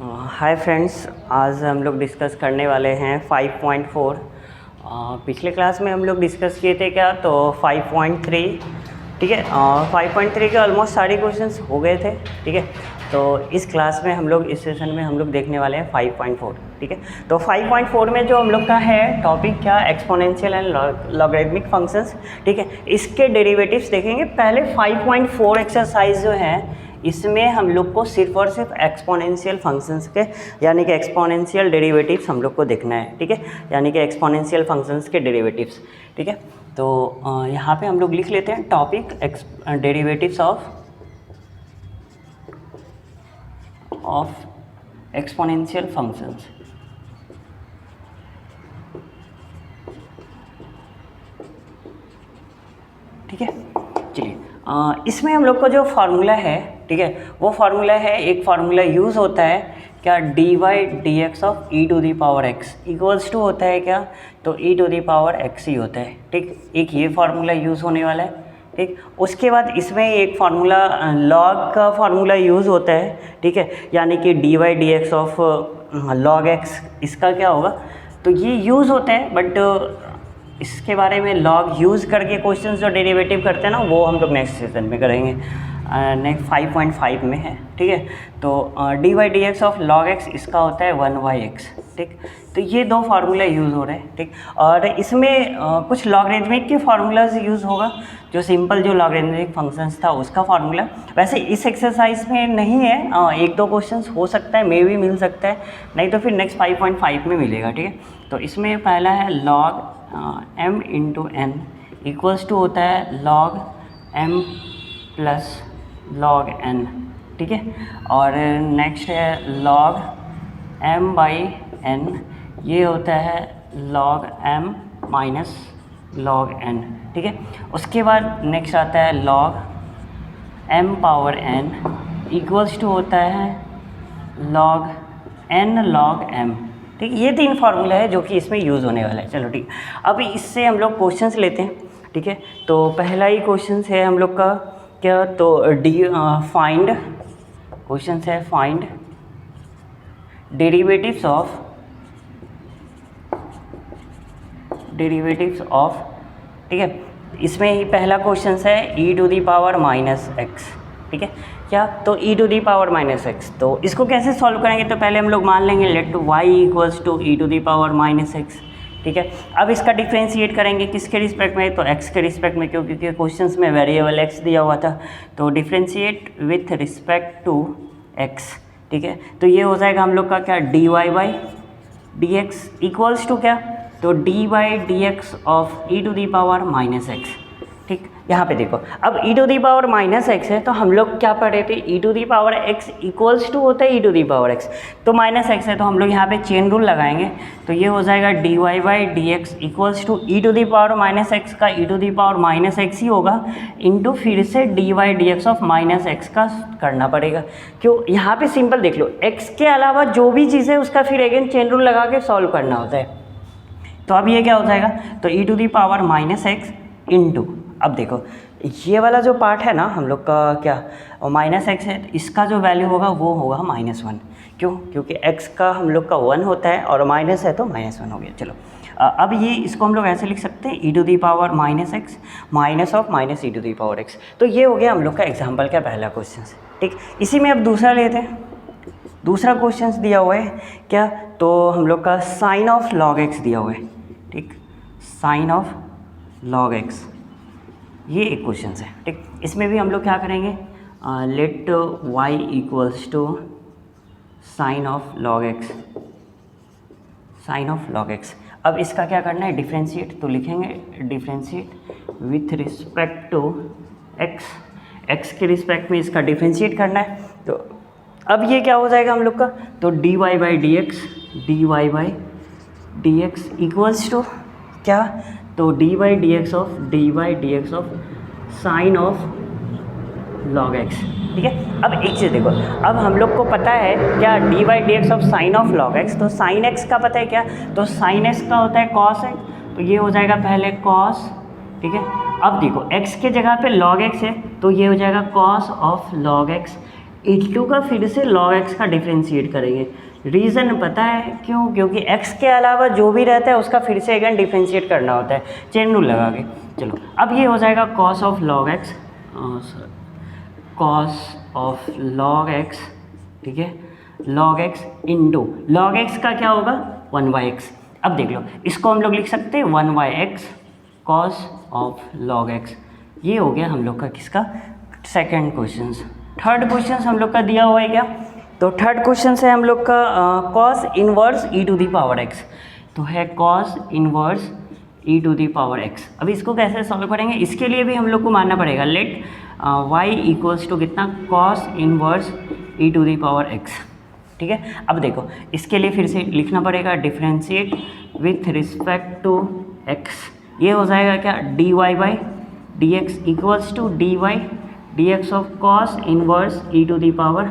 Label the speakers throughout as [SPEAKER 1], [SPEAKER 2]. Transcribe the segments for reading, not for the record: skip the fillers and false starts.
[SPEAKER 1] Hi friends, आज हम लोग डिस्कस करने वाले हैं 5.4। पिछले क्लास में हम लोग डिस्कस किए थे क्या, तो 5.3। ठीक है, 5.3 के ऑलमोस्ट सारे क्वेश्चंस हो गए थे। ठीक है, तो इस क्लास में हम लोग इस सेशन में हम लोग देखने वाले हैं 5.4। ठीक है, तो 5.4 में जो हम लोग का है टॉपिक क्या, एक्सपोनेंशियल एंड लॉगरिथमिक फंक्शंस। ठीक है, इसके डेरिवेटिव्स देखेंगे। पहले 5.4 एक्सरसाइज जो है इसमें हम लोग को सिर्फ और सिर्फ एक्सपोनेंशियल फंक्शंस के यानी कि एक्सपोनेंशियल डेरिवेटिव्स हम लोग को देखना है। ठीक है, यानी कि एक्सपोनेंशियल फंक्शंस के डेरिवेटिव्स। ठीक है, तो यहाँ पे हम लोग लिख लेते हैं topic derivatives of exponential functions. ठीक है, चलिए इसमें हम लोग का जो फार्मूला है, ठीक है, वो फार्मूला है, एक फार्मूला यूज़ होता है क्या, D Y D x of E to the power x equals to होता है क्या, तो ई टू दी पावर एक्स ही होता है। ठीक, एक ये फार्मूला यूज़ होने वाला है। ठीक, उसके बाद इसमें एक फार्मूला लॉग का फार्मूला यूज़ होता है। ठीक है, यानी कि d Y D x of log x, इसका क्या होगा, तो ये यूज़ होता है, बट इसके बारे में लॉग यूज़ करके क्वेश्चंस जो डेरिवेटिव करते हैं ना, वो हम लोग नेक्स्ट सेशन में करेंगे। नेक्स्ट 5.5 में है। ठीक है, तो d Y D x of log x इसका होता है 1/x। ठीक, तो ये दो फार्मूला यूज़ हो रहे हैं। ठीक, और इसमें कुछ लॉगरिथमिक के फार्मूलाज यूज़ होगा, जो सिंपल जो लॉगरिथमिक फंक्शंस था उसका फार्मूला। वैसे इस एक्सरसाइज में नहीं है, एक दो क्वेश्चंस हो सकता है, मे भी मिल सकता है, नहीं तो फिर नेक्स्ट 5.5 में मिलेगा। ठीक है, तो इसमें पहला है log m into n equals to होता है log m plus log n। ठीक है, और नेक्स्ट है लॉग m बाई n, ये होता है log m minus log n। ठीक है, उसके बाद नेक्स्ट आता है log m power n equals to होता है लॉग n लॉग m। ठीक, ये तीन फार्मूला है जो कि इसमें यूज़ होने वाला है। चलो ठीक, अब इससे हम लोग क्वेश्चंस लेते हैं। ठीक है, तो पहला ही क्वेश्चंस है हम लोग का क्या, तो फाइंड क्वेश्चंस है, फाइंड डेरिवेटिव्स ऑफ। ठीक है, इसमें ही पहला क्वेश्चंस है e to the power minus x. ठीक है, क्या, तो ई to the power minus x, तो इसको कैसे सॉल्व करेंगे, तो पहले हम लोग मान लेंगे let y equals to e to the power minus x. ठीक है, अब इसका डिफ्रेंशिएट करेंगे किसके रिस्पेक्ट में, तो एक्स के रिस्पेक्ट में, क्योंकि क्वेश्चंस में वेरिएबल एक्स दिया हुआ था, तो differentiate with respect to x. ठीक है, तो ये हो जाएगा हम लोग का क्या, D y by d x equals to क्या, तो d Y D x of E to the power minus x. ठीक, यहाँ पे देखो, अब e to the power minus x है, तो हम लोग क्या पढ़े थे, e to the power x equals to होता है e to the power x, तो माइनस एक्स है, तो हम लोग यहाँ पे चेन रूल लगाएंगे, तो ये हो जाएगा d y by d x equals to e to the power minus x का e to the power minus x ही होगा, इंटू फिर से d Y D x of minus x का करना पड़ेगा। क्यों, यहाँ पे सिंपल देख लो, एक्स के अलावा जो भी चीज़ है उसका फिर अगेन चेन रूल लगा के सॉल्व करना होता है। तो अब ये क्या हो जाएगा, तो ई to the power minus x into, अब देखो ये वाला जो पार्ट है ना हम लोग का क्या, माइनस एक्स है, तो इसका जो वैल्यू होगा वो होगा -1। क्यों, क्योंकि x का हम लोग का 1 होता है और माइनस है तो -1 हो गया। चलो अब ये इसको हम लोग ऐसे लिख सकते हैं, e to the power minus x minus of minus e to the power x. तो ये हो गया हम लोग का एग्जाम्पल का पहला क्वेश्चन। ठीक, इसी में अब दूसरा लेते हैं। दूसरा क्वेश्चन दिया हुआ है क्या, तो हम लोग का साइन ऑफ लॉग एक्स दिया हुआ है। ठीक, साइन ऑफ लॉग एक्स, ये एक क्वेश्चन है। ठीक, इसमें भी हम लोग क्या करेंगे, let y equals to sine of log x, sine of log x. अब इसका क्या करना है, डिफ्रेंशिएट, तो लिखेंगे differentiate with respect to x, x के रिस्पेक्ट में इसका डिफ्रेंशिएट करना है। तो अब ये क्या हो जाएगा हम लोग का, तो d y by d x, d y by d x equals to क्या, तो d Y D x of sine of log x. ठीक है, अब एक चीज़ देखो, अब हम लोग को पता है क्या, D Y D x of sine of log x, तो साइन एक्स का पता है क्या, तो साइन एक्स का होता है कॉस एक्स, तो ये हो जाएगा पहले कॉस। ठीक है, अब देखो x के जगह पे log x है, तो ये हो जाएगा cos of log x h2 का फिर से log x का डिफ्रेंशिएट करेंगे। रीज़न पता है क्यों? क्योंकि x के अलावा जो भी रहता है उसका फिर से अगेन डिफ्रेंशिएट करना होता है चेन रूल लगा के। चलो अब ये हो जाएगा cos of log x, cos of log x, ठीक है, log x into log x का क्या होगा 1/x। अब देख लो इसको हम लोग लिख सकते हैं 1/x cos of log x। ये हो गया हम लोग का किसका सेकंड क्वेश्चन। थर्ड क्वेश्चन हम लोग का दिया हुआ है क्या? तो थर्ड क्वेश्चन है हम लोग का cos inverse e to the power x। तो है cos inverse e to the power x। अब इसको कैसे सॉल्व करेंगे? इसके लिए भी हम लोग को मानना पड़ेगा लेट y इक्वल्स टू कितना cos inverse e to the power x, ठीक है। अब देखो इसके लिए फिर से लिखना पड़ेगा differentiate with respect to x। ये हो जाएगा क्या dy by d x equals to d Y D x of cos inverse e to the power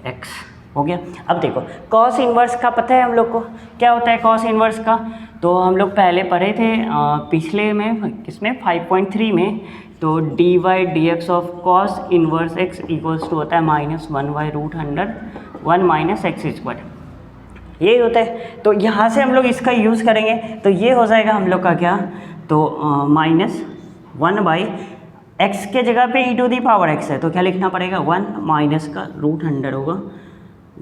[SPEAKER 1] x हो गया। अब देखो कॉस इनवर्स का पता है हम लोग को क्या होता है कॉस इनवर्स का? तो हम लोग पहले पढ़े थे पिछले में किसमें 5.3 में। तो d Y D x of cos inverse x equals to होता है -1/√100 माइनस एक्स स्क्वायर, यही होता है। तो यहाँ से हम लोग इसका यूज़ करेंगे तो ये हो जाएगा हम लोग का क्या, तो -1/x के जगह पे e to the power x है तो क्या लिखना पड़ेगा 1 माइनस का √100 होगा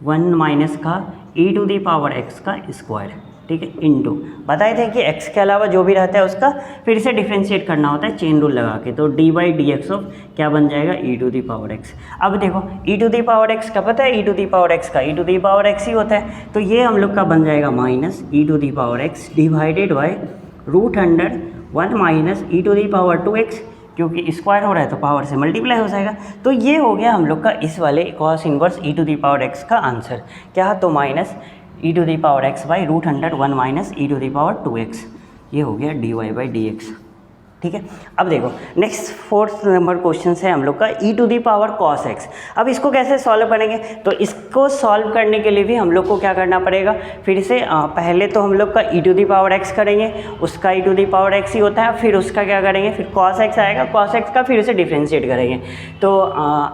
[SPEAKER 1] 1 माइनस का e to the power x का स्क्वायर, ठीक है, इंटू बताए थे कि x के अलावा जो भी रहता है उसका फिर से डिफ्रेंशिएट करना होता है चेन रूल लगा के। तो d by d x of क्या बन जाएगा e to the power x। अब देखो e to the power x का पता है e to the power x का e to the power x ही होता है। तो ये हम लोग का बन जाएगा minus e to the power x divided by √100 1 minus e to the power 2x, क्योंकि स्क्वायर हो रहा है तो पावर से मल्टीप्लाई हो जाएगा। तो ये हो गया हम लोग का इस वाले cos inverse e to the power x का आंसर क्या, तो minus e to the power x by √100 1 minus e to the power 2x। ये हो गया dy बाई डी एक्स, ठीक है। अब देखो नेक्स्ट फोर्थ नंबर क्वेश्चन है हम लोग का e to the power cos x। अब इसको कैसे सॉल्व करेंगे? तो इसको सॉल्व करने के लिए भी हम लोग को क्या करना पड़ेगा, फिर से पहले तो हम लोग का e to the power x करेंगे, उसका e to the power x ही होता है, फिर उसका क्या करेंगे, फिर cos x आएगा, cos x का फिर से डिफ्रेंशिएट करेंगे। तो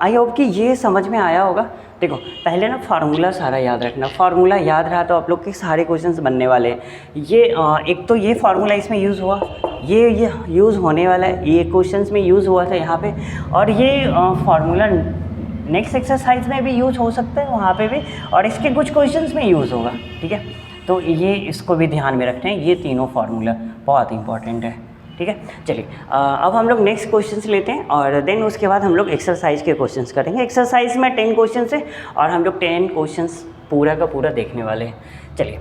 [SPEAKER 1] आई होप कि ये समझ में आया होगा। देखो पहले ना फार्मूला सारा याद रखना, फार्मूला याद रहा तो आप लोग के सारे क्वेश्चंस बनने वाले हैं। ये एक तो ये फार्मूला इसमें यूज़ हुआ, ये यूज़ होने वाला है, ये क्वेश्चंस में यूज़ हुआ था यहाँ पे, और ये फार्मूला नेक्स्ट एक्सरसाइज में भी यूज़ हो सकता है वहाँ पे भी, और इसके कुछ क्वेश्चंस में यूज़ होगा, ठीक है। तो ये इसको भी ध्यान में रखते हैं, ये तीनों फार्मूला बहुत इंपॉर्टेंट है, ठीक है। चलिए अब हम लोग नेक्स्ट क्वेश्चंस लेते हैं और देन उसके बाद हम लोग एक्सरसाइज के क्वेश्चंस करेंगे। एक्सरसाइज में 10 क्वेश्चंस है और हम लोग 10 क्वेश्चंस पूरा का पूरा देखने वाले हैं। चलिए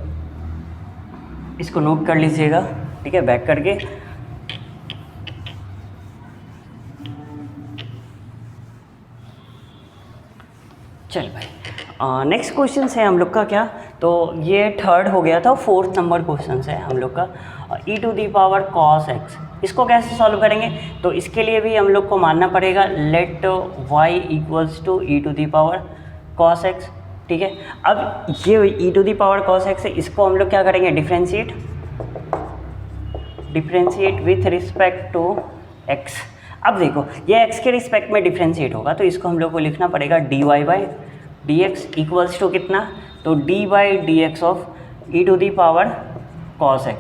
[SPEAKER 1] इसको नोट कर लीजिएगा, ठीक है, बैक करके। चल भाई नेक्स्ट क्वेश्चन है हम लोग का क्या, तो ये थर्ड हो गया था, फोर्थ नंबर क्वेश्चन है हम लोग का e to the power cos x। इसको कैसे सॉल्व करेंगे? तो इसके लिए भी हम लोग को मानना पड़ेगा let y equals to e to the power cos x, ठीक है। अब ये e to the power cos x है, इसको हम लोग क्या करेंगे, differentiate with respect to x। अब देखो ये x के रिस्पेक्ट में डिफ्रेंशिएट होगा तो इसको हम लोग को लिखना पड़ेगा dy by d x equals to कितना, तो d by d x of e to the power cos x।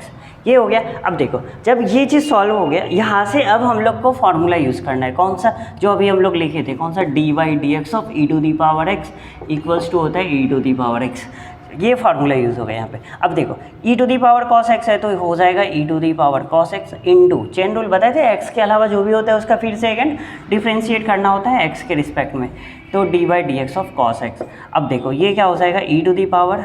[SPEAKER 1] ये हो गया। अब देखो जब ये चीज़ सॉल्व हो गया, यहाँ से अब हम लोग को फार्मूला यूज़ करना है, कौन सा, जो अभी हम लोग लिखे थे, कौन सा, d by d x of E to the power x equals to होता है e to the power x. ये फार्मूला यूज़ होगा यहाँ पे। अब देखो e to the power cos x है तो हो जाएगा e to the power cos x into chain rule बताए थे, x के अलावा जो भी होता है उसका फिर से अगेन डिफ्रेंशिएट करना होता है x के रिस्पेक्ट में, तो d by d x of cos x। अब देखो ये क्या हो जाएगा, e to the power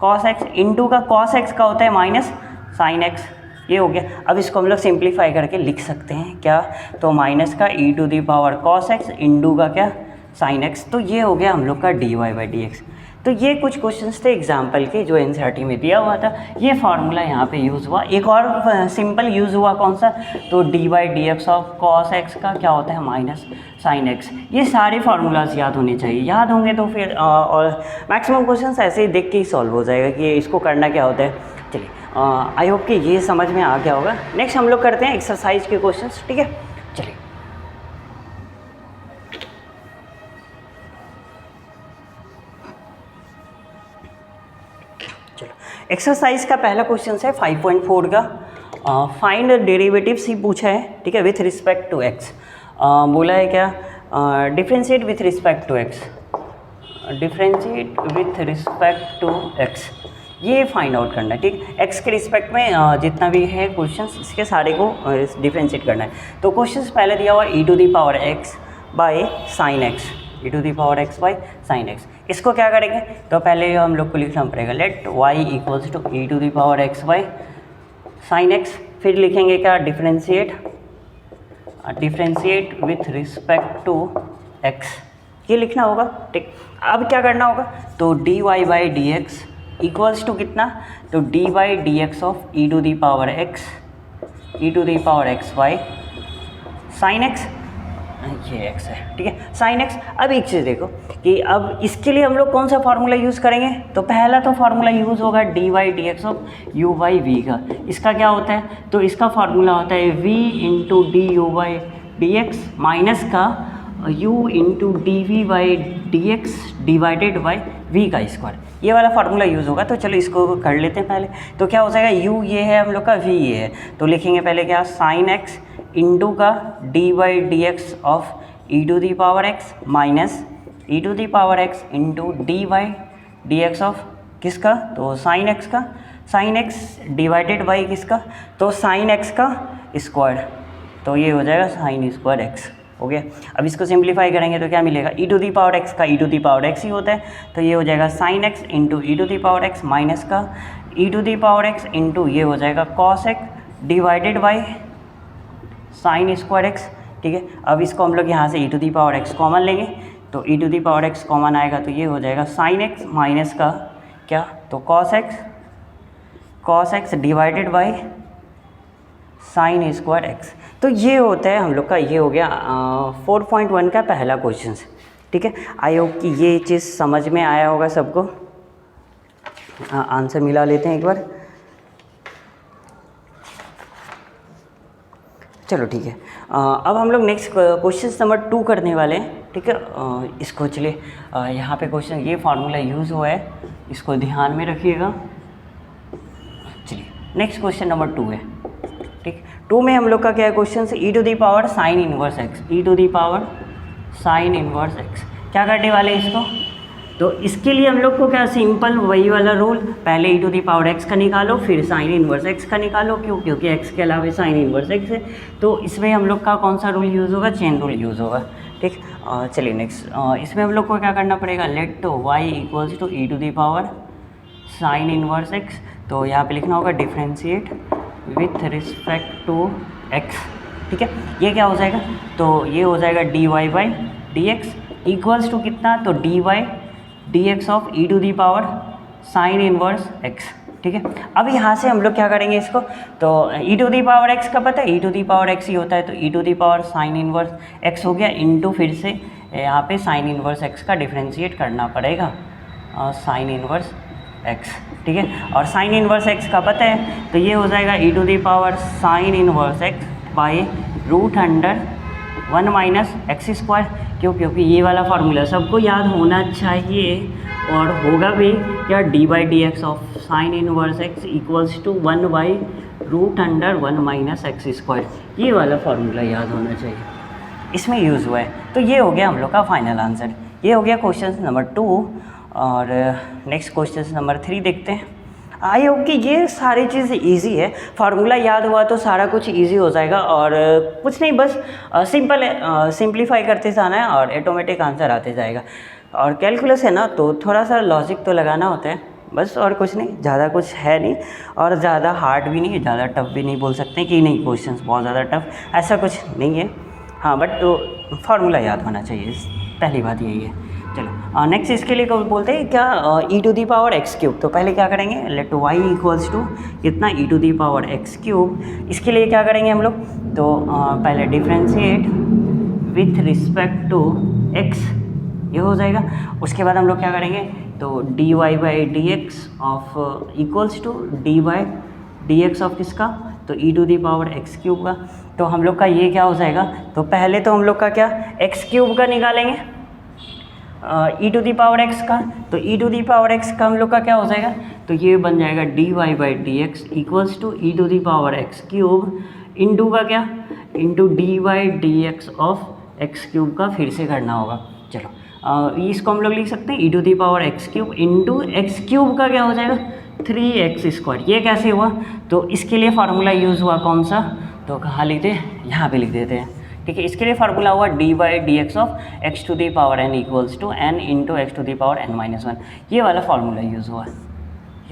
[SPEAKER 1] cos x into का cos x का होता है माइनस साइन x। ये हो गया। अब इसको हम लोग सिंप्लीफाई करके लिख सकते हैं क्या, तो माइनस का e to the power cos x into का क्या, साइन x। तो ये हो गया हम लोग का d y by d x. तो ये कुछ क्वेश्चंस थे एग्जाम्पल के जो एनसीईआरटी में दिया हुआ था, ये फार्मूला यहाँ पे यूज़ हुआ। एक और सिंपल यूज़ हुआ कौन सा, तो d by d x of cos x का क्या होता है माइनस साइन एक्स। ये सारे फार्मूलाज याद होने चाहिए, याद होंगे तो फिर और मैक्सिमम क्वेश्चंस ऐसे ही देख के ही सॉल्व हो जाएगा कि इसको करना क्या होता है। चलिए आई होप कि ये समझ में आ गया होगा। नेक्स्ट हम लोग करते हैं एक्सरसाइज के क्वेश्चंस, ठीक है। चलिए चलो एक्सरसाइज का पहला क्वेश्चन है 5.4 का, फाइंड डेरिवेटिव्स ही पूछा है, ठीक है, विथ रिस्पेक्ट टू एक्स। बोला है क्या, differentiate with respect to x, differentiate with respect to x, ये फाइंड आउट करना है, ठीक। एक्स के रिस्पेक्ट में जितना भी है क्वेश्चंस, इसके सारे को डिफ्रेंशिएट करना है। तो क्वेश्चंस पहले दिया हुआ e to the power x by sine x, e to the power x by sine x. इसको क्या करेंगे, तो पहले हम लोग को लिखना पड़ेगा let y equals to e to the power x by sine x. फिर लिखेंगे क्या, differentiate with respect to x, ये लिखना होगा, ठीक। अब क्या करना होगा, तो dy by d x equals to कितना, तो d by d x of E to the power x, e to the power x by sine x, ये एक्स है, ठीक है, साइन एक्स। अब एक चीज़ देखो कि अब इसके लिए हम लोग कौन सा फार्मूला यूज़ करेंगे, तो पहला तो फार्मूला यूज़ होगा d by d x of u by v का। इसका क्या होता है, तो इसका फार्मूला होता है v into d u by d x minus का u into d v by d x divided by v का स्क्वायर, ये वाला फार्मूला यूज़ होगा। तो चलो इसको कर लेते हैं पहले। तो क्या हो जाएगा, u ये है हम लोग का, v ये है, तो लिखेंगे पहले क्या, साइन एक्स इंटू का d by d x of E to the power x minus e to the power x into d by d x of किसका, तो साइन एक्स का, साइन एक्स डिवाइडेड बाई किसका, तो sine x का square, तो ये हो जाएगा साइन स्क्वायर एक्स, हो गया। अब इसको सिंप्लीफाई करेंगे तो क्या मिलेगा, e to the power x का e to the power x ही होता है, तो ये हो जाएगा sine x into e to the power x minus का e to the power x into ये हो जाएगा cos x divided by sine square x, ठीक है। अब इसको हम लोग यहाँ से e to the power x common लेंगे, तो ई to the power x common आएगा, तो ये हो जाएगा साइन एक्स माइनस का क्या, तो cos x divided by sine square x. तो ये होता है हम लोग का, ये हो गया 4.1 का पहला क्वेश्चन, ठीक है। आई होप कि ये चीज़ समझ में आया होगा सबको। आंसर मिला लेते हैं एक बार, चलो ठीक है। अब हम लोग नेक्स्ट क्वेश्चन नंबर 2 करने वाले हैं, ठीक है। इसको चलिए, यहाँ पे क्वेश्चन ये फार्मूला यूज़ हुआ है, इसको ध्यान में रखिएगा। चलिए नेक्स्ट क्वेश्चन नंबर 2 है, ठीक। 2 में हम लोग का क्या है क्वेश्चन से, e to the power sine inverse x, e to the power sine inverse x, क्या करने वाले हैं इसको, तो इसके लिए हम लोग को क्या, सिंपल वही वाला रूल, पहले ई टू दी पावर एक्स का निकालो फिर साइन इनवर्स एक्स का निकालो, क्यों, क्योंकि एक्स के अलावा साइन इनवर्स एक्स है, तो इसमें हम लोग का कौन सा रूल यूज़ होगा, चेन रूल यूज़ होगा, ठीक। चलिए नेक्स्ट, इसमें हम लोग को क्या करना पड़ेगा, let y equals to e to the power sine inverse x, तो यहाँ पे लिखना होगा differentiate with respect to x, ठीक है। ये क्या हो जाएगा, तो ये हो जाएगा d y by d x equals to कितना, तो d Y D x of E to the power sine inverse x, ठीक है। अब यहाँ से हम लोग क्या करेंगे इसको, तो ई टू दी पावर एक्स का पता है, e to the power x ही होता है, तो ई to the power sine inverse x हो गया, इनटू फिर से यहाँ पे साइन इनवर्स एक्स का डिफ्रेंशिएट करना पड़ेगा, साइन इनवर्स एक्स, ठीक है। और साइन इनवर्स एक्स का पता है, तो ये हो जाएगा e to the power sine inverse x by root under 1 minus x square, क्यों, क्योंकि ये वाला फार्मूला सबको याद होना चाहिए और होगा भी क्या, d by d x of sine inverse x equals to 1 by root under 1 minus x square, ये वाला फार्मूला याद होना चाहिए, इसमें यूज़ हुआ है। तो ये हो गया हम लोग का फाइनल आंसर, ये हो गया क्वेश्चन नंबर 2। और नेक्स्ट क्वेश्चन नंबर 3 देखते हैं। आई होप कि ये सारी चीज़ इजी है, फार्मूला याद हुआ तो सारा कुछ इजी हो जाएगा, और कुछ नहीं, बस सिंप्लीफाई करते जाना है और ऑटोमेटिक आंसर आते जाएगा। और कैलकुलस है ना, तो थोड़ा सा लॉजिक तो लगाना होता है बस, और कुछ नहीं, ज़्यादा कुछ है नहीं, और ज़्यादा हार्ड भी नहीं है, ज़्यादा टफ भी नहीं बोल सकते कि नहीं क्वेश्चंस बहुत ज़्यादा टफ, ऐसा कुछ नहीं है। हाँ, बट तो फार्मूला याद होना चाहिए, पहली बात यही है। चलो नेक्स्ट इसके लिए कब बोलते हैं क्या, e to the power x cube. तो पहले क्या करेंगे, लेट वाई इक्वल्स टू कितना, e to the power x cube. इसके लिए क्या करेंगे हम लोग, तो पहले differentiate with respect to x, ये हो जाएगा। उसके बाद हम लोग क्या करेंगे, तो d y by d x of equals to d Y D x of किसका, तो ई to the power x cube का। तो हम लोग का ये क्या हो जाएगा, तो पहले तो हम लोग का क्या, एक्स क्यूब का निकालेंगे, ई टू दी पावर एक्स का, तो ई टू दी पावर एक्स का हम लोग का क्या हो जाएगा, तो ये बन जाएगा d y by d x equals to e to the power x cube into का क्या, into d Y D x of x cube का फिर से करना होगा। चलो इसको हम लोग लिख सकते हैं e to the power x cube into x cube का क्या हो जाएगा 3x²। ये कैसे हुआ, तो इसके लिए फार्मूला यूज़ हुआ कौन सा, तो कहाँ लिखते हैं, यहाँ पे लिख देते हैं। ठीक है, इसके लिए फार्मूला हुआ d by d x of x to the power n equals to n into x to the power n-1। ये वाला फार्मूला यूज़ हुआ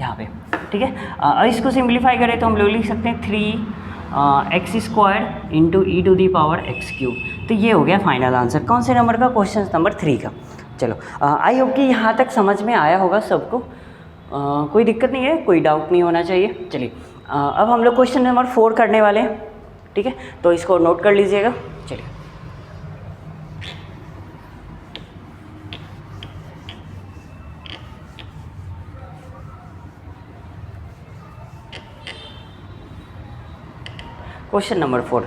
[SPEAKER 1] यहाँ पे। ठीक है, अब इसको सिंप्लीफाई करें तो हम लोग लिख सकते हैं 3x² into e to the power x cube. तो ये हो गया फाइनल आंसर कौन से नंबर का, क्वेश्चन नंबर 3 का। चलो आई होप कि यहाँ तक समझ में आया होगा सबको, कोई दिक्कत नहीं है, कोई डाउट नहीं होना चाहिए। चलिए अब हम लोग क्वेश्चन नंबर 4 करने वाले हैं। ठीक है, तो इसको नोट कर लीजिएगा। चलिए क्वेश्चन नंबर 4,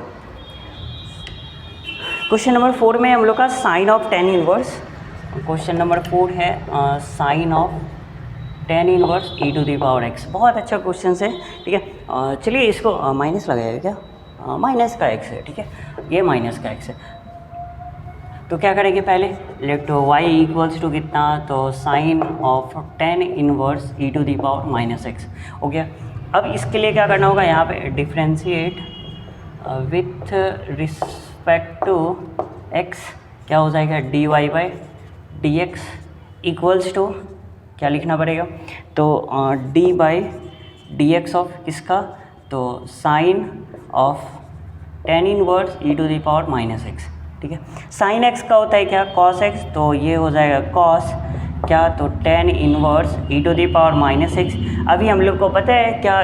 [SPEAKER 1] क्वेश्चन नंबर 4 में हम लोग का sine of tan inverse, question number 4 है sine of tan inverse e to the power x. बहुत अच्छा क्वेश्चन है। ठीक है, चलिए इसको माइनस लगाएगा क्या, माइनस का एक्स है। ठीक है, ये माइनस का एक्स है, तो क्या करेंगे पहले लेट y इक्वल्स टू कितना, तो sine of tan inverse e to the power minus x हो गया। अब इसके लिए क्या करना होगा, यहाँ पे differentiate with respect to x क्या हो जाएगा d y by d x equals to क्या लिखना पड़ेगा, तो d by d x of किसका, तो sine of tan inverse e to the power minus x. ठीक है, साइन एक्स का होता है क्या, कॉस एक्स, तो ये हो जाएगा कॉस क्या, तो tan inverse e to the power minus x. अभी हम लोग को पता है क्या,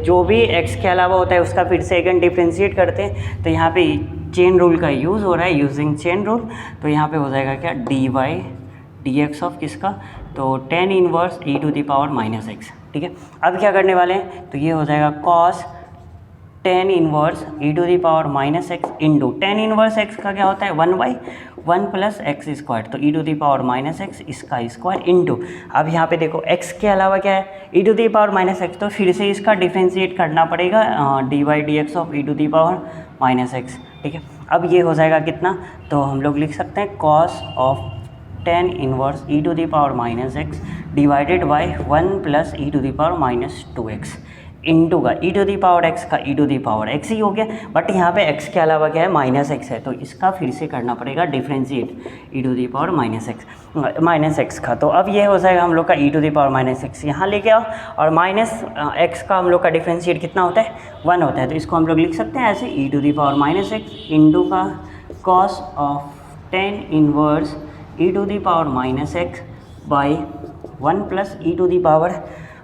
[SPEAKER 1] जो भी एक्स के अलावा होता है उसका फिर से अगेन डिफ्रेंशिएट करते हैं, तो यहाँ पे चेन रूल का यूज़ हो रहा है, यूजिंग चेन रूल। तो यहाँ पे हो जाएगा क्या D Y D x of किसका, तो tan inverse e to the power minus x. ठीक है, अब क्या करने वाले हैं, तो ये हो जाएगा cos tan inverse e to the power minus x into tan inverse x का क्या होता है 1/1 प्लस एक्स स्क्वायर, तो ई to the power minus x इसका स्क्वायर इंटू, अब यहाँ पे देखो एक्स के अलावा क्या है e to the power minus x, तो फिर से इसका डिफ्रेंशिएट करना पड़ेगा d Y D x of E to the power minus x. ठीक है, अब ये हो जाएगा कितना, तो हम लोग लिख सकते हैं cos of tan inverse e to the power minus x divided by 1 plus e to the power minus 2x into का e to the power x का e to the power x ही हो गया, बट यहाँ पे x के अलावा क्या है माइनस एक्स है, तो इसका फिर से करना पड़ेगा differentiate e to the power minus x का। तो अब ये हो जाएगा हम लोग का e to the power minus x यहाँ लेके आओ, और माइनस एक्स का हम लोग का डिफ्रेंशिएट कितना होता है 1 होता है, तो इसको हम लोग लिख सकते हैं ऐसे e to the power minus x into का cos of tan inverse e to the power minus x by 1 plus e to the power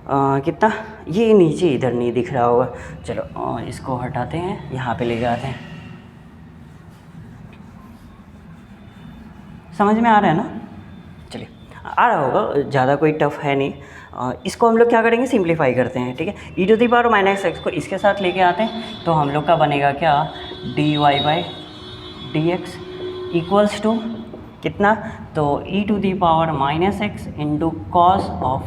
[SPEAKER 1] कितना, ये नीचे इधर नहीं दिख रहा होगा, चलो इसको हटाते हैं, यहाँ पे ले जाते हैं। समझ में आ रहा है ना, चलिए आ रहा होगा, ज़्यादा कोई टफ है नहीं। इसको हम लोग क्या करेंगे सिंप्लीफाई करते हैं। ठीक है, e to the power minus x को इसके साथ लेके आते हैं, तो हम लोग का बनेगा क्या D y by d x equals to कितना, तो ई to the power minus x into cos of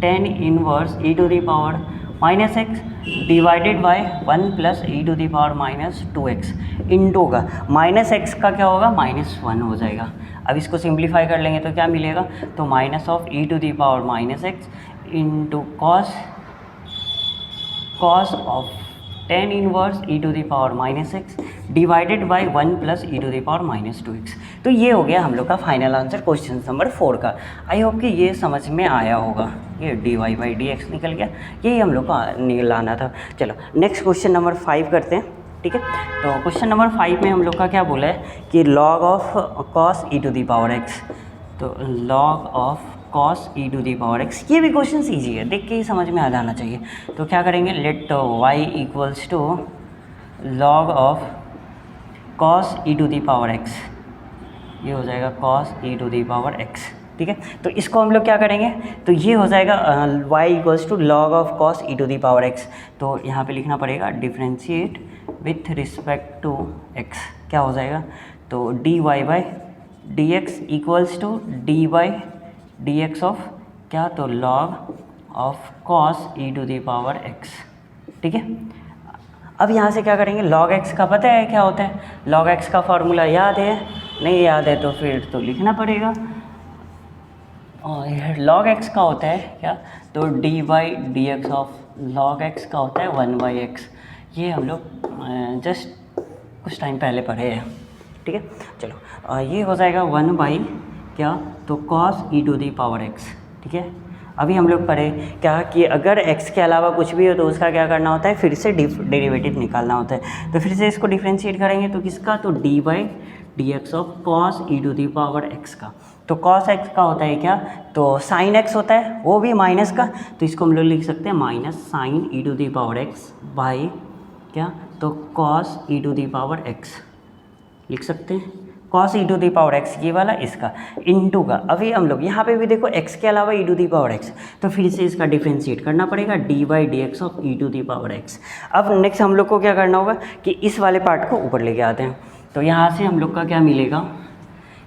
[SPEAKER 1] tan inverse e to the power minus x divided by 1 plus e to the power minus 2x into का minus x का क्या होगा -1 हो जाएगा। अब इसको सिंप्लीफाई कर लेंगे तो क्या मिलेगा, तो minus of E to the power minus x into cos of tan inverse e to the power minus x divided by 1 plus e to the power minus 2x। तो ये हो गया हम लोग का फाइनल आंसर क्वेश्चन नंबर 4 का। I hope कि ये समझ में आया होगा, ये d y by d x निकल गया, यही हम लोग को लाना था। चलो नेक्स्ट क्वेश्चन नंबर 5 करते हैं। ठीक है, तो क्वेश्चन नंबर 5 में हम लोग का क्या बोला है कि log of cos e to the power x, तो log of cos e to the power x, ये भी क्वेश्चन ईजी है, देख के ही समझ में आ जाना चाहिए। तो क्या करेंगे, let y equals to log of cos e to the power x, ये हो जाएगा cos e to the power x. ठीक है, तो इसको हम लोग क्या करेंगे, तो ये हो जाएगा y equals to log of cos e to the power x। तो यहाँ पे लिखना पड़ेगा differentiate with respect to x, क्या हो जाएगा, तो dy by d x equals to d Y D x of क्या, तो log of cos e to the power x. ठीक है, अब यहाँ से क्या करेंगे, लॉग एक्स का पता है क्या होता है, लॉग एक्स का फॉर्मूला याद है, नहीं याद है तो फिर तो लिखना पड़ेगा। और लॉग एक्स का होता है क्या, तो d Y D x of log x का होता है 1/x। ये हम लोग जस्ट कुछ टाइम पहले पढ़े हैं। ठीक है, चलो ये हो जाएगा 1 क्या, तो cos e to the power x. ठीक है, अभी हम लोग पढ़े क्या कि अगर x के अलावा कुछ भी हो तो उसका क्या करना होता है, फिर से डेरिवेटिव निकालना होता है। तो फिर से इसको डिफ्रेंशिएट करेंगे तो किसका, तो d Y D x of cos e to the power x का। तो कॉस एक्स का होता है क्या, तो साइन एक्स होता है, वो भी माइनस का, तो इसको हम लोग लिख सकते हैं minus sine e to the power x by क्या, तो cos e to the power x लिख सकते हैं, cos e to the power x ये वाला, इसका इनटू का। अभी हम लोग यहाँ पे भी देखो x के अलावा e to the power x, तो फिर से इसका डिफ्रेंशिएट करना पड़ेगा d Y D x of E to the power x. अब नेक्स्ट हम लोग को क्या करना होगा कि इस वाले पार्ट को ऊपर लेके आते हैं। तो यहाँ से हम लोग का क्या मिलेगा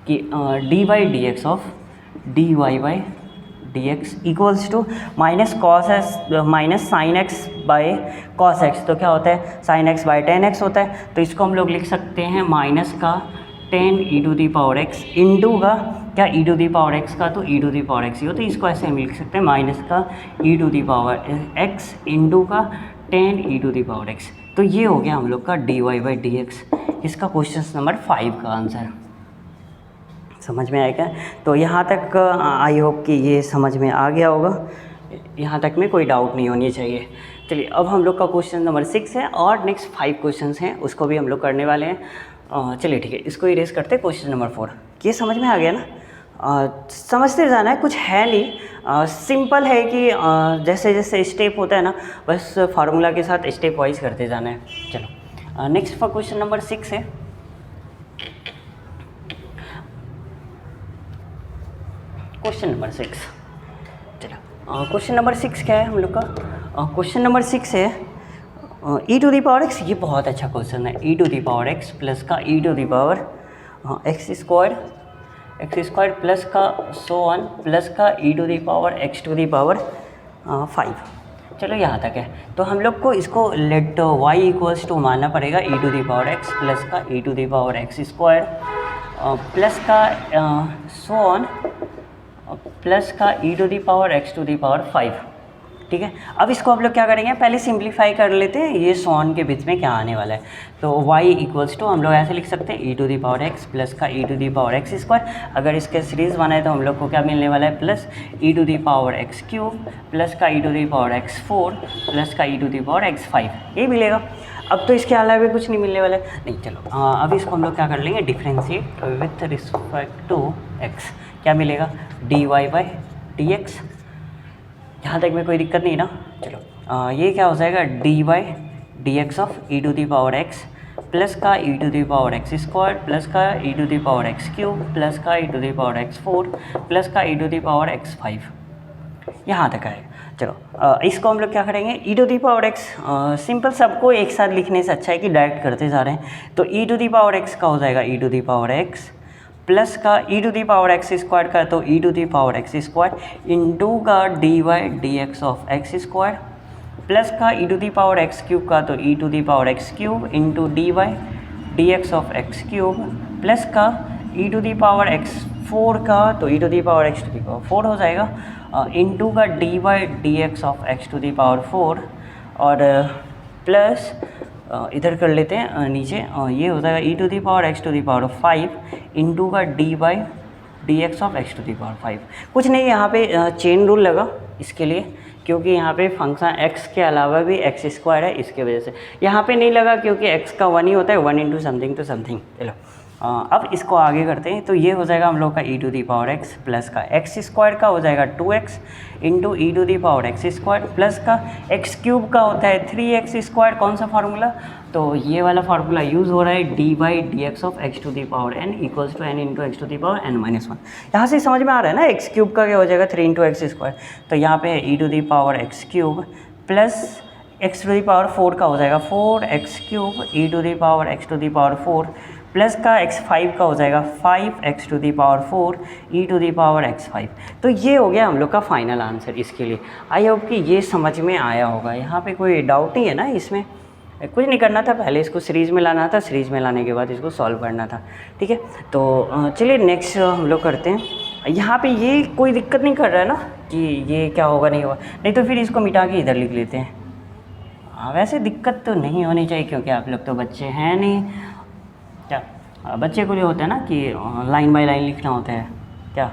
[SPEAKER 1] कि d Y D x of d y by d x equals to minus cos s minus sine x by cos x. तो क्या होता है, sine x by tan x होता है, तो इसको हम लोग लिख सकते हैं माइनस का tan e to the power x into का क्या, e to the power x का तो ई टू दी पावर एक्स ही हो, तो इसको ऐसे हम लिख सकते हैं माइनस का e to the power x into का tan e to the power x. तो ये हो गया हम लोग का d y by d x. इसका क्वेश्चन नंबर 5 का आंसर समझ में आएगा। तो यहाँ तक आई होप कि ये समझ में आ गया होगा, यहाँ तक में कोई डाउट नहीं होनी चाहिए। चलिए अब हम लोग का क्वेश्चन नंबर 6 है और नेक्स्ट 5 क्वेश्चंस हैं उसको भी हम लोग करने वाले हैं। चलिए ठीक है, इसको इरेज करते हैं। क्वेश्चन नंबर 4 ये समझ में आ गया ना, समझते जाना है, कुछ है नहीं, सिंपल है कि जैसे जैसे स्टेप होता है ना, बस फार्मूला के साथ स्टेप वाइज करते जाना है। चलो नेक्स्ट फॉर क्वेश्चन नंबर 6 है, क्वेश्चन नंबर 6। चलो क्वेश्चन नंबर 6 क्या है हम लोग का, क्वेश्चन नंबर 6 है e to the power x. ये बहुत अच्छा क्वेश्चन है, e to the power x plus का e to the power x square plus का सो वन प्लस का e to the power x to the power 5। चलो यहाँ तक है, तो हम लोग को इसको लेट वाई इक्वल्स टू मानना पड़ेगा e to the power x plus का e to the power x square plus का सो वन प्लस का e to the power x to the power 5। ठीक है, अब इसको हम लोग क्या करेंगे, पहले सिंप्लीफाई कर लेते हैं ये सॉन के बीच में क्या आने वाला है। तो y इक्वल्स टू हम लोग ऐसे लिख सकते हैं e to the power x plus का e to the power x square. अगर इसके सीरीज़ बनाए तो हम लोग को क्या मिलने वाला है, plus e to the power x cube plus का e to the power x 4 plus का e to the power x 5, ये मिलेगा। अब तो इसके अलावा भी कुछ नहीं मिलने वाला है, नहीं चलो अब इसको हम लोग क्या कर लेंगे, differentiate with respect to x. क्या मिलेगा, d y by d x. यहाँ तक में कोई दिक्कत नहीं ना। चलो ये क्या हो जाएगा, d Y D x of E to the power x plus का e to the power x square plus का e to the power x cube plus का e to the power x 4 plus का e to the power x 5, यहाँ तक है। चलो इसको हम लोग क्या करेंगे, e to the power x simple, सबको एक साथ लिखने से अच्छा है कि डायरेक्ट करते जा रहे हैं। तो ई टू दी पावर एक्स का हो जाएगा e to the power x plus का e to the power x square का तो ई to the power x square into का d Y D x of x square plus का e to the power x cube का तो ई to the power x cube into d Y D x of x cube plus का e to the power x 4 का तो ई to the power x to the power 4 हो जाएगा into का d Y D x of x to the power 4 और plus इधर कर लेते हैं नीचे ये हो जाएगा e to the power x to the power 5 into का d by d x of x to the power 5। कुछ नहीं, यहाँ पे चेन रूल लगा इसके लिए, क्योंकि यहाँ पे फंक्शन x के अलावा भी एक्स स्क्वायर है, इसके वजह से यहाँ पे नहीं लगा, क्योंकि x का 1 ही होता है, 1 इंटू समथिंग तो समथिंग। चलो अब इसको आगे करते हैं। तो ये हो जाएगा हम लोग का e to the power x plus का एक्स स्क्वायर का हो जाएगा 2x into e to the power x square plus का एक्स क्यूब का होता है 3x स्क्वायर। कौन सा फार्मूला, तो ये वाला फार्मूला यूज़ हो रहा है, d by d x of x to the power n equals to n into x to the power n-1। यहाँ से समझ में आ रहा है ना, एक्स क्यूब का क्या हो जाएगा 3 इंटू एक्स स्क्वायर, तो यहाँ पे है e to the power x cube plus x to the power 4 का हो जाएगा 4x cube e to the power x to the power 4 plus का x5 का हो जाएगा 5x to the power 4 e to the power x5। तो ये हो गया हम लोग का फाइनल आंसर इसके लिए। आई होप कि ये समझ में आया होगा। यहाँ पे कोई डाउट नहीं है ना, इसमें कुछ नहीं करना था, पहले इसको सीरीज़ में लाना था, सीरीज़ में लाने के बाद इसको सॉल्व करना था। ठीक है, तो चलिए नेक्स्ट हम लोग करते हैं। यहाँ पे ये कोई दिक्कत नहीं कर रहा है ना कि ये क्या होगा नहीं होगा, नहीं तो फिर इसको मिटा के इधर लिख लेते हैं। हाँ, वैसे दिक्कत तो नहीं होनी चाहिए क्योंकि आप लोग तो बच्चे हैं नहीं। क्या बच्चे को ये होता है ना कि लाइन बाय लाइन लिखना होता है, क्या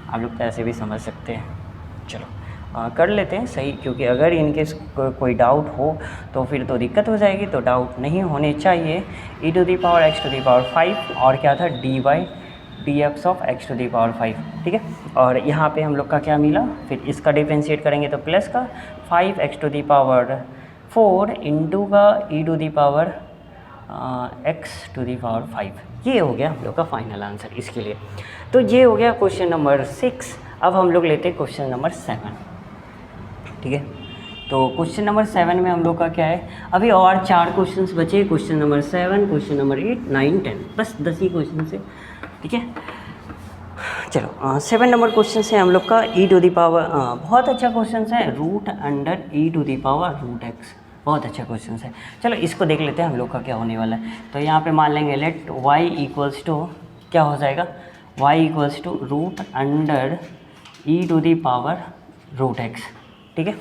[SPEAKER 1] आप लोग तो ऐसे भी समझ सकते हैं। चलो कर लेते हैं सही, क्योंकि अगर इनकेस कोई डाउट हो तो फिर तो दिक्कत हो जाएगी, तो डाउट नहीं होने चाहिए। e to the power x to the power 5 और क्या था dy dx of x to the power 5। ठीक है, और यहाँ पे हम लोग का क्या मिला, फिर इसका डिफ्रेंशिएट करेंगे तो प्लस का 5x to the power 4 into का e to the power x to the power 5। ये हो गया हम लोग का फाइनल आंसर इसके लिए। तो ये हो गया क्वेश्चन नंबर 6। अब हम लोग लेते हैं क्वेश्चन नंबर 7। ठीक है, तो क्वेश्चन नंबर 7 में हम लोग का क्या है, अभी और 4 क्वेश्चंस बचे। क्वेश्चन नंबर 7, क्वेश्चन नंबर 8, 9, 10, बस 10 ही क्वेश्चन है। ठीक है, चलो 7 नंबर क्वेश्चन है हम लोग का e टू दी पावर, बहुत अच्छा क्वेश्चन है, root under e to the power root x। बहुत अच्छा क्वेश्चन है। चलो इसको देख लेते हैं हम लोग का क्या होने वाला है। तो यहाँ पे मान लेंगे लेट y इक्वल्स टू क्या हो जाएगा, y equals to root under e to the power root x। ठीक है,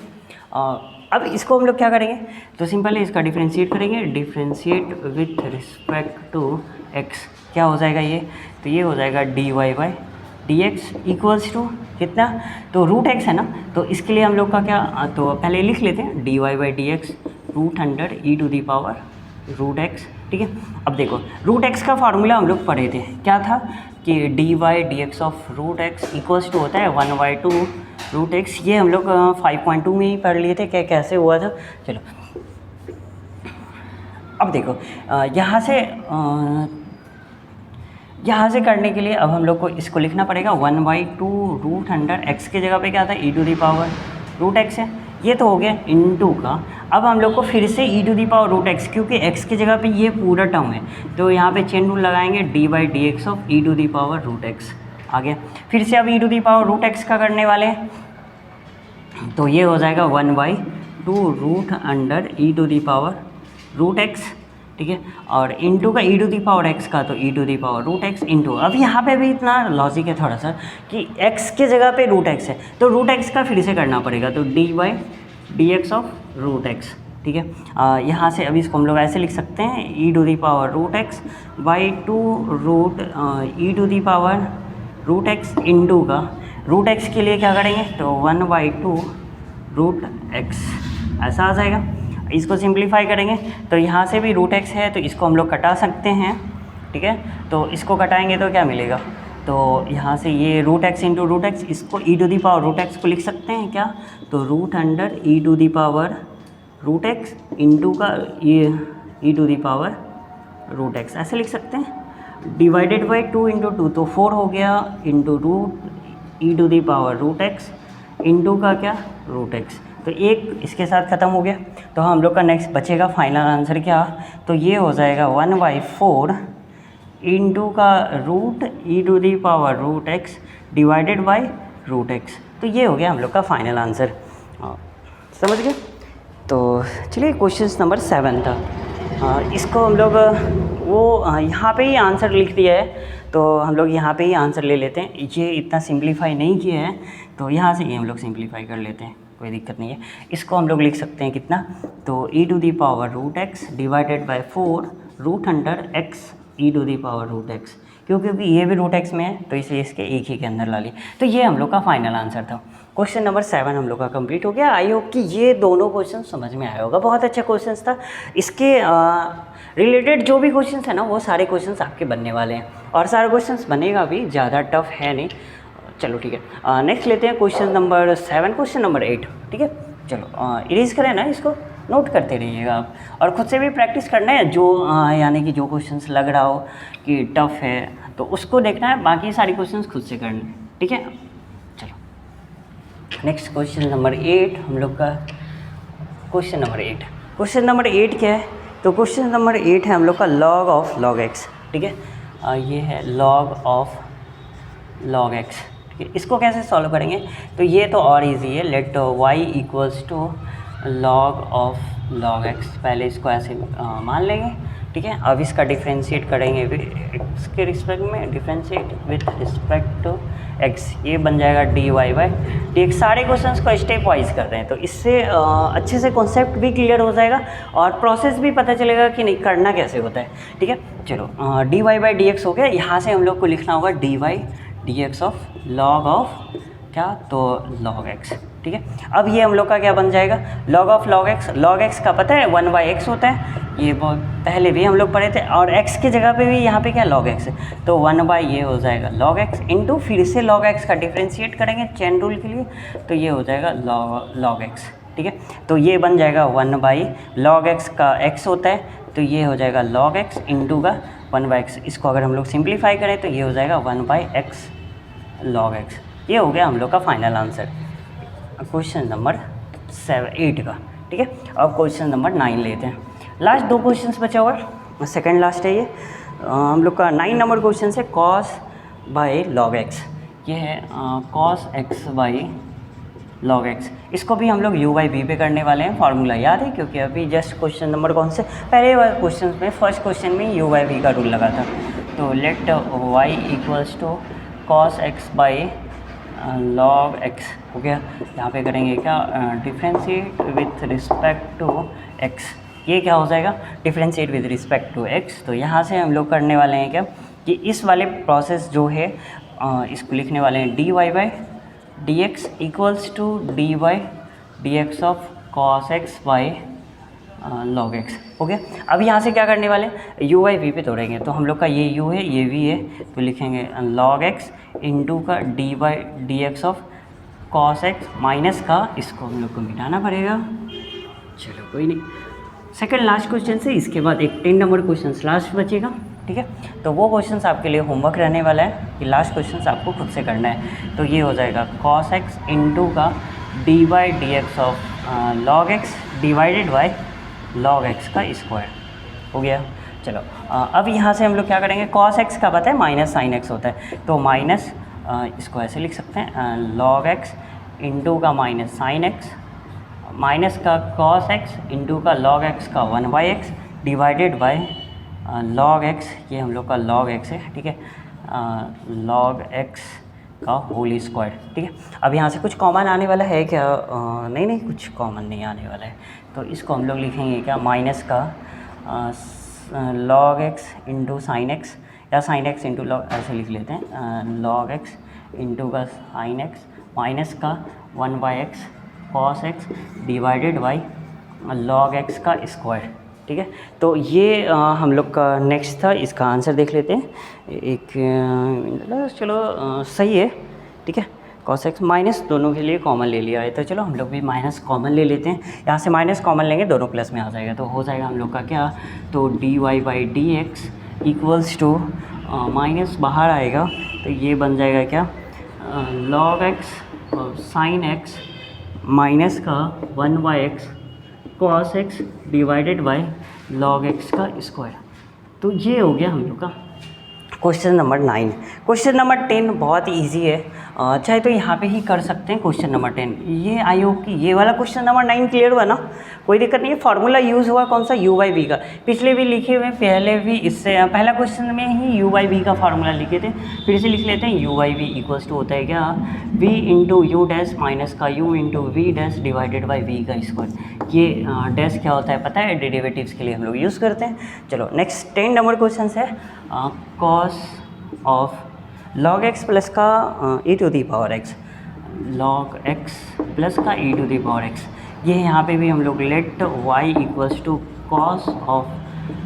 [SPEAKER 1] अब इसको हम लोग क्या करेंगे, तो सिंपल है, इसका डिफ्रेंशिएट करेंगे, differentiate with respect to x। क्या हो जाएगा ये, तो ये हो जाएगा dy by d x equals to कितना, तो रूट x है ना, तो इसके लिए हम लोग का क्या, तो पहले लिख लेते हैं dy by d x root under e to the power root x। ठीक है, अब देखो रूट x का फार्मूला हम लोग पढ़े थे, क्या था कि dy d x of root x equals to होता है 1/2 रूट x। ये हम लोग 5.2 में ही पढ़ लिए थे, क्या कैसे हुआ था। चलो अब देखो यहाँ से करने के लिए अब हम लोग को इसको लिखना पड़ेगा 1/2 रूट अंडर x के जगह पे क्या था e to the power root x है, ये तो हो गया इनटू का। अब हम लोग को फिर से e to the power root x, क्योंकि x की जगह पे ये पूरा टर्म है, तो यहाँ पे चेन रूल लगाएंगे d by d x of e to the power root x आ गया। फिर से अब e to the power root x का करने वाले हैं, तो ये हो जाएगा 1/2 root under e to the power root x। ठीक है, और इनटू का e to the power x का, तो e to the power root x into. अब यहाँ पे भी इतना लॉजिक है थोड़ा सा कि x के जगह पे रूट x है, तो रूट x का फिर से करना पड़ेगा, तो d by d x of root x। ठीक है, यहाँ से अभी इसको हम लोग ऐसे लिख सकते हैं e to the power root x by 2 root e to the power root x into का रूट x के लिए क्या करेंगे, तो 1/2 रूट x ऐसा आ जाएगा। इसको सिंप्लीफाई करेंगे तो यहाँ से भी रूट x है, तो इसको हम लोग कटा सकते हैं। ठीक है, तो इसको कटाएंगे तो क्या मिलेगा, तो यहाँ से ये root x into root x, इसको e to the power root x को लिख सकते हैं क्या, तो root under e to the power root x into का ये e to the power root x ऐसे लिख सकते हैं। डिवाइडेड बाई 2 इंटू 2 तो 4 हो गया, into root e to the power root x into का क्या रूट x, तो एक इसके साथ ख़त्म हो गया। तो हम लोग का नेक्स्ट बचेगा फाइनल आंसर क्या, तो ये हो जाएगा 1/4 इंटू का root e to the power root x divided by root x। तो ये हो गया हम लोग का फाइनल आंसर, समझ गए। तो चलिए क्वेश्चन नंबर 7 था, इसको हम लोग यहाँ पे ही आंसर लिख दिया है, तो हम लोग यहाँ पे ही आंसर ले लेते हैं। ये इतना सिंप्लीफाई नहीं किया है, तो यहाँ से ही हम लोग सिंप्लीफाई कर लेते हैं, कोई दिक्कत नहीं है। इसको हम लोग लिख सकते हैं कितना, तो e to the power root x divided by 4 root under x e to the power root x, क्योंकि ये भी रूट x में है तो इसलिए इसके एक ही के अंदर ला लिए। तो ये हम लोग का फाइनल आंसर था। क्वेश्चन नंबर 7 हम लोग का कंप्लीट हो गया। आई होप कि ये दोनों क्वेश्चन समझ में आया होगा, बहुत अच्छा क्वेश्चन था। इसके रिलेटेड जो भी क्वेश्चन है ना, वो सारे क्वेश्चन आपके बनने वाले हैं, और सारे क्वेश्चन बनेगा भी, ज़्यादा टफ है नहीं। चलो ठीक है, नेक्स्ट लेते हैं क्वेश्चन नंबर 7, क्वेश्चन नंबर 8। ठीक है, चलो इरेज करें ना, इसको नोट करते रहिएगा आप, और ख़ुद से भी प्रैक्टिस करना है। जो यानी कि जो क्वेश्चंस लग रहा हो कि टफ़ है तो उसको देखना है, बाकी सारी क्वेश्चंस खुद से करना है। ठीक है, चलो नेक्स्ट क्वेश्चन नंबर 8 हम लोग का। क्वेश्चन नंबर 8 क्या है, तो क्वेश्चन नंबर 8 है हम लोग का लॉग ऑफ लॉग एक्स। ठीक है, ये है log ऑफ log x, ठीक है। इसको कैसे सॉल्व करेंगे, तो ये तो और इजी है, let y equals to log of log x, पहले इसको ऐसे मान लेंगे, ठीक है। अब इसका डिफ्रेंशिएट करेंगे इसके रिस्पेक्ट में, differentiate with respect to x, ये बन जाएगा dy बाई dx। सारे क्वेश्चंस को स्टेप वाइज कर रहे हैं, तो इससे अच्छे से कॉन्सेप्ट भी क्लियर हो जाएगा और प्रोसेस भी पता चलेगा कि नहीं करना कैसे होता है, ठीक है। चलो dy बाई dx हो गया, यहाँ से हम लोग को लिखना होगा dy dx of log of क्या, तो log x, ठीक है। अब ये हम लोग का क्या बन जाएगा, log ऑफ log x का पता है 1/x होता है, ये बहुत पहले भी हम लोग पढ़े थे, और x की जगह पे भी यहाँ पे क्या log x है, तो 1/ ये हो जाएगा log x इंटू फिर से log x का डिफ्रेंशिएट करेंगे चेन रूल के लिए, तो ये हो जाएगा log x, ठीक है। तो ये बन जाएगा 1/ log x का x होता है, तो ये हो जाएगा log x इंटू का 1/x, इसको अगर हम लोग सिंप्लीफाई करें तो ये हो जाएगा 1/x log x। ये हो गया हम लोग का फाइनल आंसर क्वेश्चन नंबर 8 का, ठीक है। अब क्वेश्चन नंबर 9 लेते हैं, लास्ट 2 क्वेश्चंस बचा हुआ है, सेकंड लास्ट है ये। हम लोग का 9 नंबर क्वेश्चन है cos बाई log x, ये है cos x by log x। इसको भी हम लोग u बाई v पे करने वाले हैं, फार्मूला याद है क्योंकि अभी जस्ट क्वेश्चन नंबर कौन से पहले वाले क्वेश्चन में फर्स्ट क्वेश्चन में u बाई v का रूल लगा था। तो let y equals to cos x by log x हो गया, यहाँ पे करेंगे क्या, differentiate with respect to x, ये क्या हो जाएगा, differentiate with respect to x। तो यहाँ से हम लोग करने वाले हैं क्या, कि इस वाले प्रोसेस जो है इसको लिखने वाले हैं dy by dx equals to dy dx of cos x by log x हो गया। अब यहाँ से क्या करने वाले हैं, u बाई v पे तोड़ेंगे, तो हम लोग का ये u है ये v है, तो लिखेंगे log x इंटू का dy by dx of cos x minus का, इसको हम लोग को मिटाना पड़ेगा, चलो कोई नहीं। सेकंड लास्ट क्वेश्चन से इसके बाद एक 10 नंबर क्वेश्चन लास्ट बचेगा, ठीक है। तो वो क्वेश्चन आपके लिए होमवर्क रहने वाला है कि लास्ट क्वेश्चन आपको खुद से करना है, तो ये हो जाएगा cos x इंटू का dy by dx of log x divided by log x का स्क्वायर हो गया। चलो अब यहाँ से हम लोग क्या करेंगे, cos x का पता है माइनस साइन x होता है, तो माइनस इसको ऐसे लिख सकते हैं log x इंटू का माइनस साइन x माइनस का cos x इंटू का log x का 1/x divided by log x, ये हम लोग का log x है, ठीक है, log x का होल स्क्वायर, ठीक है। अब यहाँ से कुछ कॉमन आने वाला है क्या, नहीं कुछ कॉमन नहीं आने वाला है, तो इसको हम लोग लिखेंगे क्या, माइनस का log x into sine x, या साइन x इंटू log, ऐसे लिख लेते हैं log x इंटू का साइन x माइनस का 1/x cos x divided by log x का स्क्वायर, ठीक है। तो ये हम लोग का नेक्स्ट था, इसका आंसर देख लेते हैं एक चलो सही है, ठीक है। cos x माइनस दोनों के लिए कॉमन ले लिया है, तो चलो हम लोग भी माइनस कॉमन ले लेते हैं, यहाँ से माइनस कॉमन लेंगे दोनों प्लस में आ जाएगा, तो हो जाएगा हम लोग का क्या, तो dy by dx equals to minus बाहर आएगा, तो ये बन जाएगा क्या, log x sine x minus का 1/x cos x divided by log x का स्क्वायर। तो ये हो गया हम लोग का क्वेश्चन नंबर 9। क्वेश्चन नंबर 10 बहुत इजी है, चाहे तो यहाँ पे ही कर सकते हैं क्वेश्चन नंबर 10। ये आई होप कि ये वाला क्वेश्चन नंबर 9 क्लियर हुआ ना, कोई दिक्कत नहीं है। फार्मूला यूज़ हुआ कौन सा, u बाई वी का, पिछले भी लिखे हुए, पहले भी इससे पहला क्वेश्चन में ही u बाई वी का फार्मूला लिखे थे, फिर से लिख लेते हैं। u by v equals to होता है क्या, v into u dash minus का u into v dash divided by v का स्क्वायर। ये डैश क्या होता है पता है, डेरिवेटिव्स के लिए हम लोग यूज़ करते हैं। चलो नेक्स्ट 10 नंबर क्वेश्चन है, cos of log x plus का e to the power x, log x plus का e to the power x। ये यहाँ पे भी हम लोग let y equals to cos of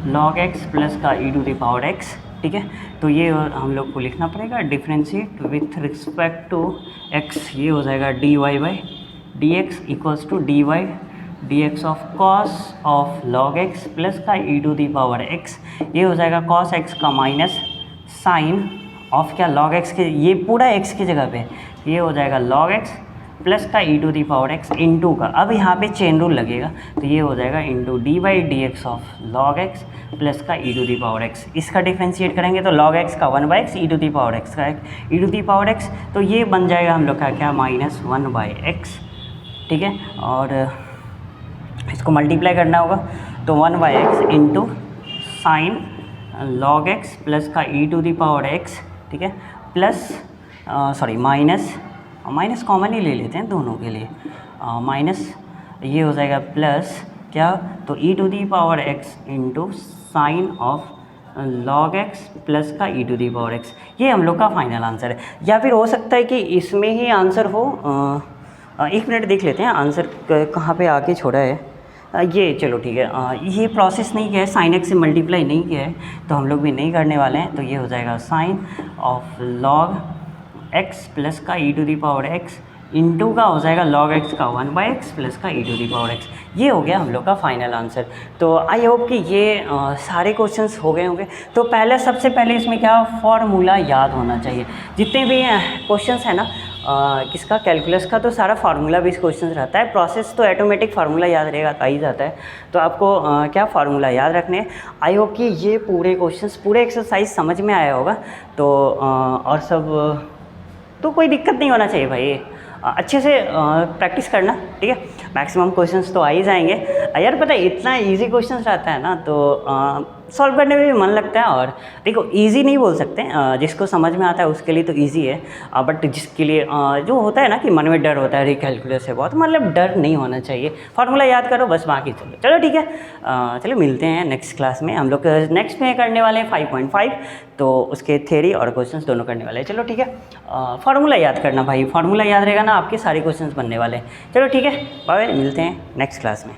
[SPEAKER 1] log x plus का e to the power x, ठीक है। तो ये हम लोग को लिखना पड़ेगा differentiate with respect to x, ये हो जाएगा dy by dx equals to dy dx of cos of log x plus का e to the power x। ये हो जाएगा cos x का माइनस साइन ऑफ क्या, log x के, ये पूरा x की जगह पे, ये हो जाएगा log x प्लस का e to the power x into का, अब यहाँ पे चेन रूल लगेगा तो ये हो जाएगा into d by d x of log x plus का e to the power x. इसका डिफ्रेंशिएट करेंगे तो लॉग एक्स का 1/x e to the power x का e to the power x, तो ये बन जाएगा हम लोग का क्या -1/x, ठीक है। और इसको मल्टीप्लाई करना होगा तो 1/x into sine log x plus का e to the power x, ठीक है, प्लस सॉरी माइनस कॉमन ही ले लेते हैं दोनों के लिए, माइनस ये हो जाएगा प्लस क्या, तो ई to the power x into sine of log x plus का e to the power x. ये हम लोग का फाइनल आंसर है। या फिर हो सकता है कि इसमें ही आंसर हो, एक मिनट देख लेते हैं आंसर कहाँ पे आके छोड़ा है। ये चलो ठीक है, ये प्रोसेस नहीं किया है, साइन एक्स से मल्टीप्लाई नहीं किया है तो हम लोग भी नहीं करने वाले हैं। तो ये हो जाएगा sine of log x plus का e to the power x into का हो जाएगा लॉग एक्स का 1/x प्लस का e to the power x. ये हो गया हम लोग का फाइनल आंसर। तो आई होप कि ये सारे क्वेश्चंस हो गए होंगे। तो पहले सबसे पहले इसमें क्या फार्मूला याद होना चाहिए। जितने भी क्वेश्चंस हैं ना किसका कैलकुलस का, तो सारा फार्मूला बेस्ड क्वेश्चंस रहता है। प्रोसेस तो ऑटोमेटिक फार्मूला याद रहेगा आ ही जाता है, तो आपको क्या फार्मूला याद रखने। आई होप कि ये पूरे क्वेश्चंस पूरे एक्सरसाइज समझ में आया होगा। तो और सब तो कोई दिक्कत नहीं होना चाहिए भाई, अच्छे से प्रैक्टिस करना, ठीक है। मैक्सिमम क्वेश्चंस तो आ ही जाएंगे यार, पता है इतना इजी क्वेश्चंस रहता है ना तो सॉल्व करने में भी मन लगता है। और देखो इजी नहीं बोल सकते, जिसको समझ में आता है उसके लिए तो इजी है, बट जिसके लिए जो होता है ना कि मन में डर होता है रिकैलकुलस से बहुत, मतलब डर नहीं होना चाहिए। फार्मूला याद करो बस, बाकी चलो ठीक है। चलो मिलते हैं नेक्स्ट क्लास में। हम लोग नेक्स्ट में करने वाले हैं 5.5, तो उसके थ्योरी और क्वेश्चंस दोनों करने वाले हैं। चलो ठीक है, फार्मूला याद करना भाई, फार्मूला याद रहेगा ना आपके सारे क्वेश्चंस बनने वाले हैं। चलो ठीक है, बाय, मिलते हैं नेक्स्ट क्लास में।